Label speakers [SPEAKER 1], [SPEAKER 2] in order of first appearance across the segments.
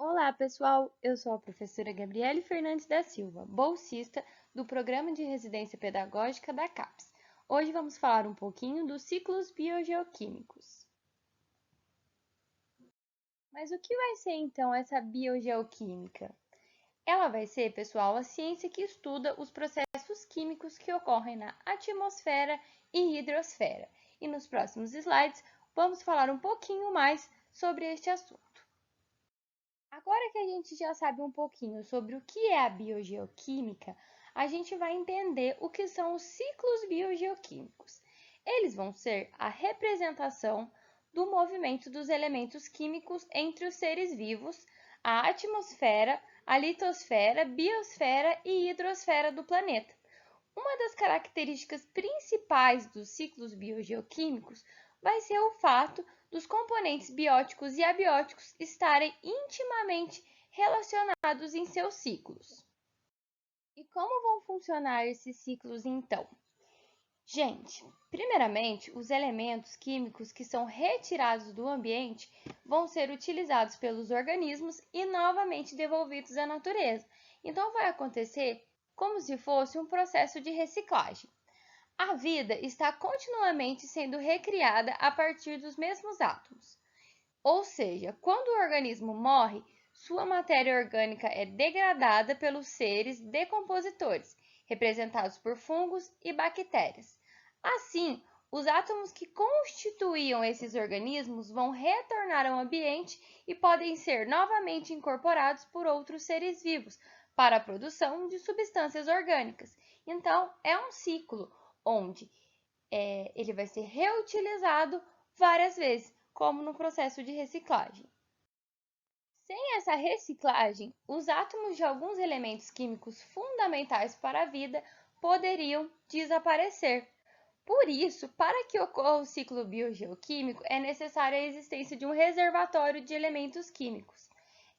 [SPEAKER 1] Olá, pessoal! Eu sou a professora Gabriele Fernandes da Silva, bolsista do Programa de Residência Pedagógica da CAPES. Hoje vamos falar um pouquinho dos ciclos biogeoquímicos. Mas o que vai ser então essa biogeoquímica? Ela vai ser, pessoal, a ciência que estuda os processos químicos que ocorrem na atmosfera e hidrosfera. E nos próximos slides vamos falar um pouquinho mais sobre este assunto. Agora que a gente já sabe um pouquinho sobre o que é a biogeoquímica, a gente vai entender o que são os ciclos biogeoquímicos. Eles vão ser a representação do movimento dos elementos químicos entre os seres vivos, a atmosfera, a litosfera, biosfera e hidrosfera do planeta. Uma das características principais dos ciclos biogeoquímicos vai ser o fato dos componentes bióticos e abióticos estarem intimamente relacionados em seus ciclos. E como vão funcionar esses ciclos então? Gente, primeiramente, os elementos químicos que são retirados do ambiente vão ser utilizados pelos organismos e novamente devolvidos à natureza. Então, vai acontecer como se fosse um processo de reciclagem. A vida está continuamente sendo recriada a partir dos mesmos átomos. Ou seja, quando o organismo morre, sua matéria orgânica é degradada pelos seres decompositores, representados por fungos e bactérias. Assim, os átomos que constituíam esses organismos vão retornar ao ambiente e podem ser novamente incorporados por outros seres vivos para a produção de substâncias orgânicas. Então, é um ciclo onde ele vai ser reutilizado várias vezes, como no processo de reciclagem. Sem essa reciclagem, os átomos de alguns elementos químicos fundamentais para a vida poderiam desaparecer. Por isso, para que ocorra o ciclo biogeoquímico, é necessária a existência de um reservatório de elementos químicos.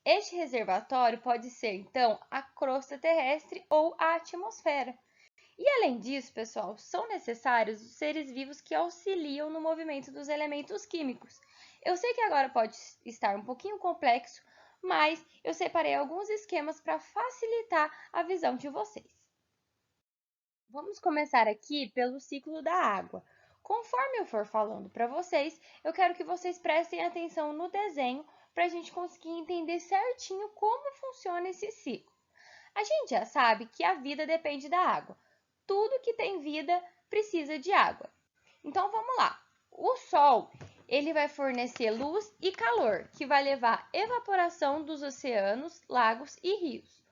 [SPEAKER 1] Este reservatório pode ser, então, a crosta terrestre ou a atmosfera. E além disso, pessoal, são necessários os seres vivos que auxiliam no movimento dos elementos químicos. Eu sei que agora pode estar um pouquinho complexo, mas eu separei alguns esquemas para facilitar a visão de vocês. Vamos começar aqui pelo ciclo da água. Conforme eu for falando para vocês, eu quero que vocês prestem atenção no desenho para a gente conseguir entender certinho como funciona esse ciclo. A gente já sabe que a vida depende da água. Tudo que tem vida precisa de água. Então vamos lá. O Sol, ele vai fornecer luz e calor, que vai levar à evaporação dos oceanos, lagos e rios.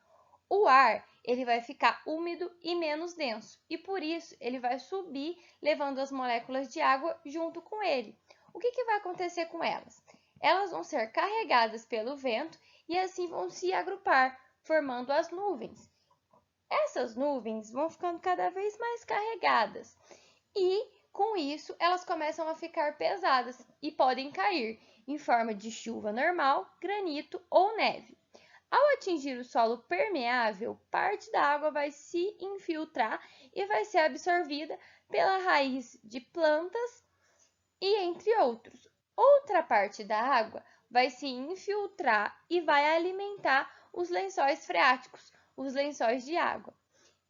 [SPEAKER 1] O ar, ele vai ficar úmido e menos denso, e por isso ele vai subir, levando as moléculas de água junto com ele. O que vai acontecer com elas? Elas vão ser carregadas pelo vento e assim vão se agrupar, formando as nuvens. Essas nuvens vão ficando cada vez mais carregadas e, com isso, elas começam a ficar pesadas e podem cair em forma de chuva normal, granito ou neve. Ao atingir o solo permeável, parte da água vai se infiltrar e vai ser absorvida pela raiz de plantas e entre outros. Outra parte da água vai se infiltrar e vai alimentar os lençóis freáticos, os lençóis de água.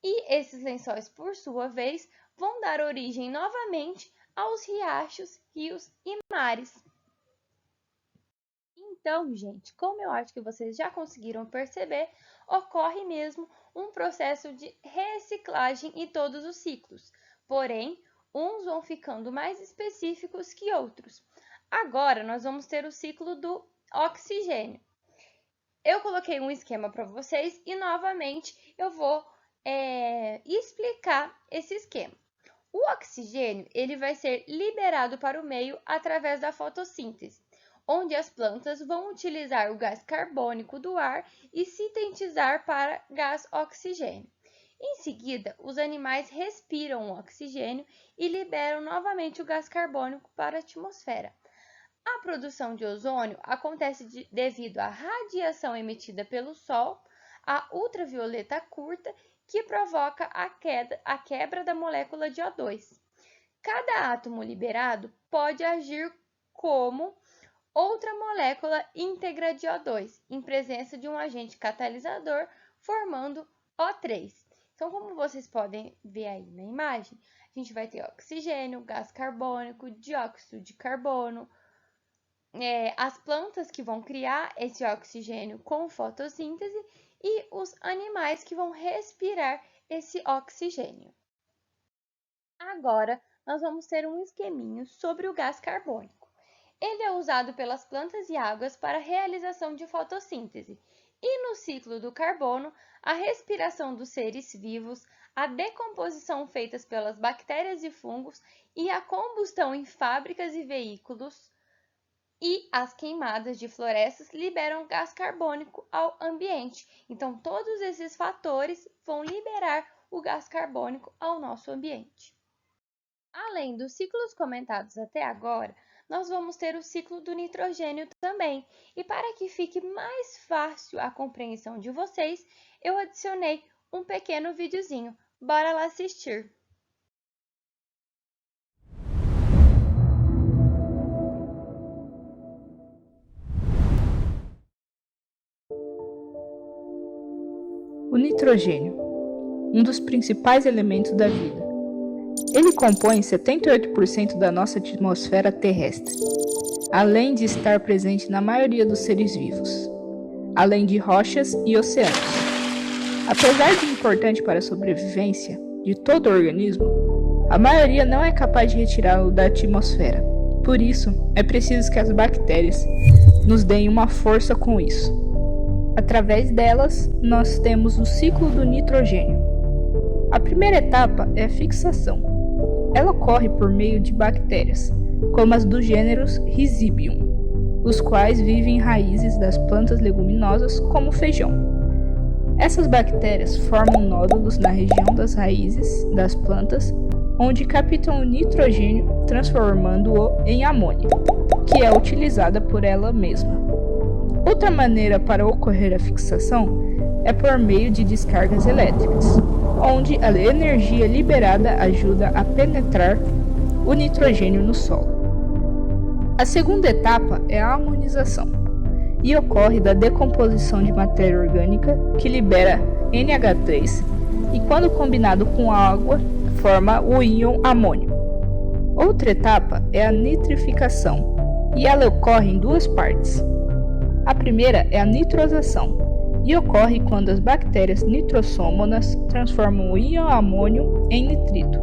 [SPEAKER 1] E esses lençóis, por sua vez, vão dar origem novamente aos riachos, rios e mares. Então, gente, como eu acho que vocês já conseguiram perceber, ocorre mesmo um processo de reciclagem em todos os ciclos. Porém, uns vão ficando mais específicos que outros. Agora, nós vamos ter o ciclo do oxigênio. Eu coloquei um esquema para vocês e, novamente, eu vou explicar esse esquema. O oxigênio ele vai ser liberado para o meio através da fotossíntese, onde as plantas vão utilizar o gás carbônico do ar e sintetizar para gás oxigênio. Em seguida, os animais respiram o oxigênio e liberam novamente o gás carbônico para a atmosfera. A produção de ozônio acontece devido à radiação emitida pelo Sol, a ultravioleta curta, que provoca a quebra da molécula de O2. Cada átomo liberado pode agir como outra molécula íntegra de O2, em presença de um agente catalisador, formando O3. Então, como vocês podem ver aí na imagem, a gente vai ter oxigênio, gás carbônico, dióxido de carbono, as plantas que vão criar esse oxigênio com fotossíntese e os animais que vão respirar esse oxigênio. Agora, nós vamos ter um esqueminho sobre o gás carbônico. Ele é usado pelas plantas e águas para a realização de fotossíntese. E no ciclo do carbono, a respiração dos seres vivos, a decomposição feitas pelas bactérias e fungos e a combustão em fábricas e veículos e as queimadas de florestas liberam gás carbônico ao ambiente. Então, todos esses fatores vão liberar o gás carbônico ao nosso ambiente. Além dos ciclos comentados até agora, nós vamos ter o ciclo do nitrogênio também. E para que fique mais fácil a compreensão de vocês, eu adicionei um pequeno videozinho. Bora lá assistir!
[SPEAKER 2] O nitrogênio, um dos principais elementos da vida. Ele compõe 78% da nossa atmosfera terrestre, além de estar presente na maioria dos seres vivos, além de rochas e oceanos. Apesar de importante para a sobrevivência de todo o organismo, a maioria não é capaz de retirá-lo da atmosfera. Por isso, é preciso que as bactérias nos deem uma força com isso. Através delas, nós temos o ciclo do nitrogênio. A primeira etapa é a fixação. Ela ocorre por meio de bactérias, como as do gênero Rhizibium, os quais vivem em raízes das plantas leguminosas como o feijão. Essas bactérias formam nódulos na região das raízes das plantas, onde captam o nitrogênio, transformando-o em amônia, que é utilizada por ela mesma. Outra maneira para ocorrer a fixação é por meio de descargas elétricas, onde a energia liberada ajuda a penetrar o nitrogênio no solo. A segunda etapa é a amonização, e ocorre da decomposição de matéria orgânica que libera NH3 e, quando combinado com água, forma o íon amônio. Outra etapa é a nitrificação, e ela ocorre em duas partes. A primeira é a nitrosação, e ocorre quando as bactérias nitrossômonas transformam o íon amônio em nitrito.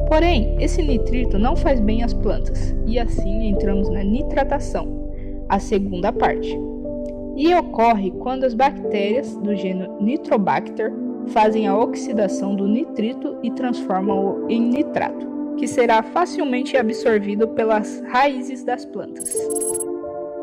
[SPEAKER 2] Porém, esse nitrito não faz bem às plantas, e assim entramos na nitratação, a segunda parte. E ocorre quando as bactérias do gênero Nitrobacter fazem a oxidação do nitrito e transformam-o em nitrato, que será facilmente absorvido pelas raízes das plantas.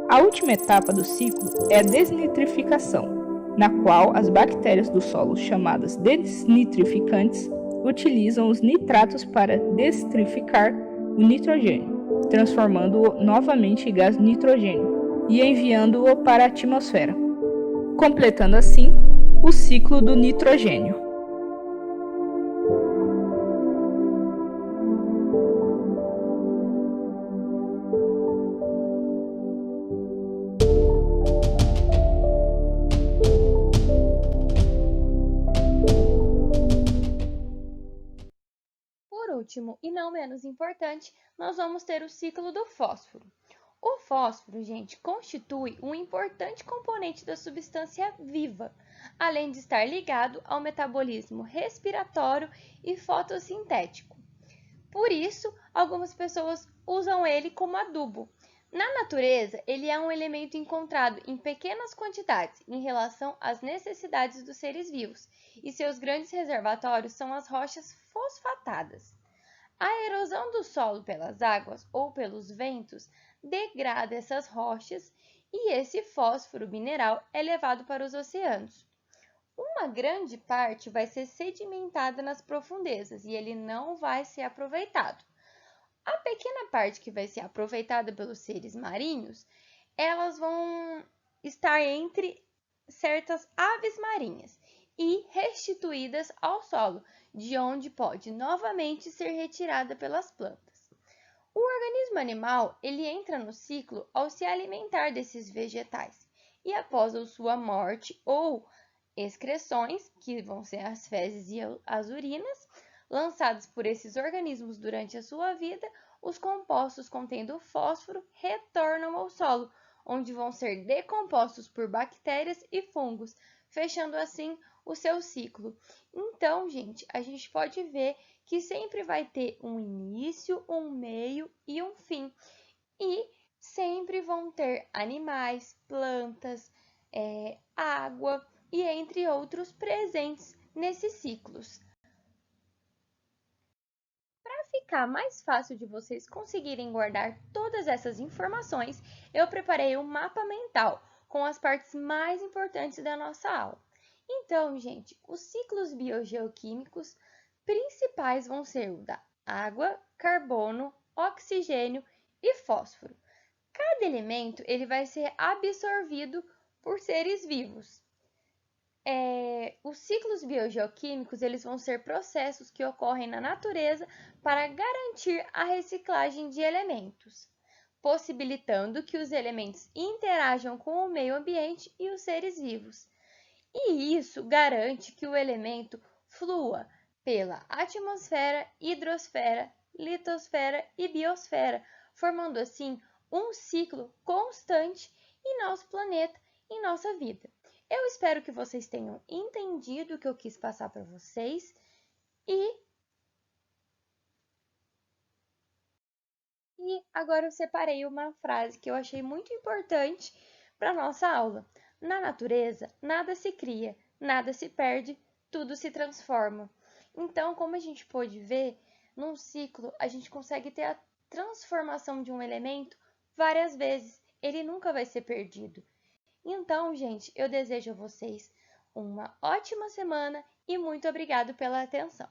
[SPEAKER 2] A última etapa do ciclo é a desnitrificação, na qual as bactérias do solo, chamadas desnitrificantes, utilizam os nitratos para destrificar o nitrogênio, transformando-o novamente em gás nitrogênio e enviando-o para a atmosfera, completando assim o ciclo do nitrogênio.
[SPEAKER 1] Por último, e não menos importante, nós vamos ter o ciclo do fósforo. O fósforo, gente, constitui um importante componente da substância viva, além de estar ligado ao metabolismo respiratório e fotossintético. Por isso, algumas pessoas usam ele como adubo. Na natureza, ele é um elemento encontrado em pequenas quantidades em relação às necessidades dos seres vivos, e seus grandes reservatórios são as rochas fosfatadas. A erosão do solo pelas águas ou pelos ventos degrada essas rochas e esse fósforo mineral é levado para os oceanos. Uma grande parte vai ser sedimentada nas profundezas e ele não vai ser aproveitado. A pequena parte que vai ser aproveitada pelos seres marinhos, elas vão estar entre certas aves marinhas e restituídas ao solo, de onde pode novamente ser retirada pelas plantas. O organismo animal, ele entra no ciclo ao se alimentar desses vegetais e após a sua morte ou excreções, que vão ser as fezes e as urinas, lançados por esses organismos durante a sua vida, os compostos contendo fósforo retornam ao solo, onde vão ser decompostos por bactérias e fungos, fechando assim o seu ciclo. Então, gente, a gente pode ver que sempre vai ter um início, um meio e um fim. E sempre vão ter animais, plantas, água e entre outros presentes nesses ciclos. Para ficar mais fácil de vocês conseguirem guardar todas essas informações, eu preparei um mapa mental com as partes mais importantes da nossa aula. Então, gente, os ciclos biogeoquímicos principais vão ser o da água, carbono, oxigênio e fósforo. Cada elemento ele vai ser absorvido por seres vivos. Os ciclos biogeoquímicos eles vão ser processos que ocorrem na natureza para garantir a reciclagem de elementos, possibilitando que os elementos interajam com o meio ambiente e os seres vivos. E isso garante que o elemento flua pela atmosfera, hidrosfera, litosfera e biosfera, formando assim um ciclo constante em nosso planeta, em nossa vida. Eu espero que vocês tenham entendido o que eu quis passar para vocês e agora eu separei uma frase que eu achei muito importante para a nossa aula. Na natureza, nada se cria, nada se perde, tudo se transforma. Então, como a gente pôde ver, num ciclo a gente consegue ter a transformação de um elemento várias vezes. Ele nunca vai ser perdido. Então, gente, eu desejo a vocês uma ótima semana e muito obrigado pela atenção.